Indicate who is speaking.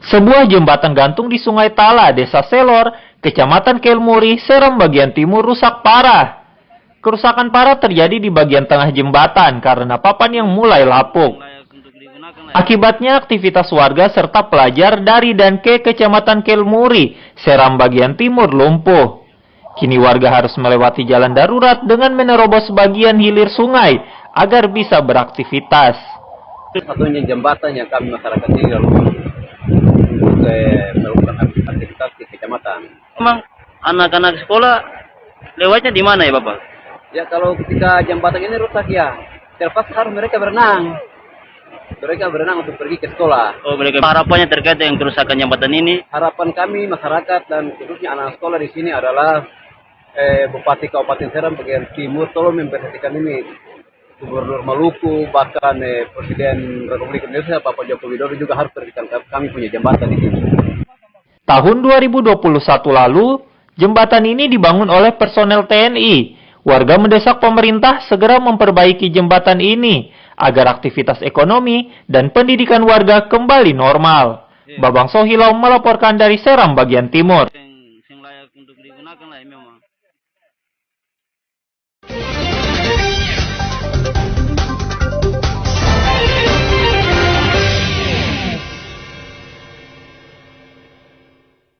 Speaker 1: Sebuah jembatan gantung di Sungai Tala, Desa Selor, Kecamatan Kelmuri, Seram bagian timur rusak parah. Kerusakan parah terjadi di bagian tengah jembatan karena papan yang mulai lapuk. Akibatnya aktivitas warga serta pelajar dari dan ke Kecamatan Kelmuri, Seram bagian timur lumpuh. Kini warga harus melewati jalan darurat dengan menerobos bagian hilir sungai agar bisa beraktivitas.
Speaker 2: Satunya jembatan yang kami masyarakat ini lalu melakukan aktivitas di kecamatan.
Speaker 3: Memang anak-anak sekolah lewatnya di mana ya Bapak?
Speaker 2: Ya kalau ketika jembatan ini rusak ya, terpaksa harus mereka berenang. Mereka berenang untuk pergi ke sekolah.
Speaker 3: Oh, mereka harapannya terkait dengan kerusakan jembatan ini?
Speaker 2: Harapan kami masyarakat dan khususnya anak sekolah di sini adalah Bupati Kabupaten Seram bagian timur tolong memperhatikan ini. Gubernur Maluku, bahkan Presiden Republik Indonesia Bapak Joko Widodo juga harus perhatikan kami punya jembatan di sini.
Speaker 1: Tahun 2021 lalu, jembatan ini dibangun oleh personel TNI. Warga mendesak pemerintah segera memperbaiki jembatan ini agar aktivitas ekonomi dan pendidikan warga kembali normal. Babang Sohilo melaporkan dari Seram bagian timur.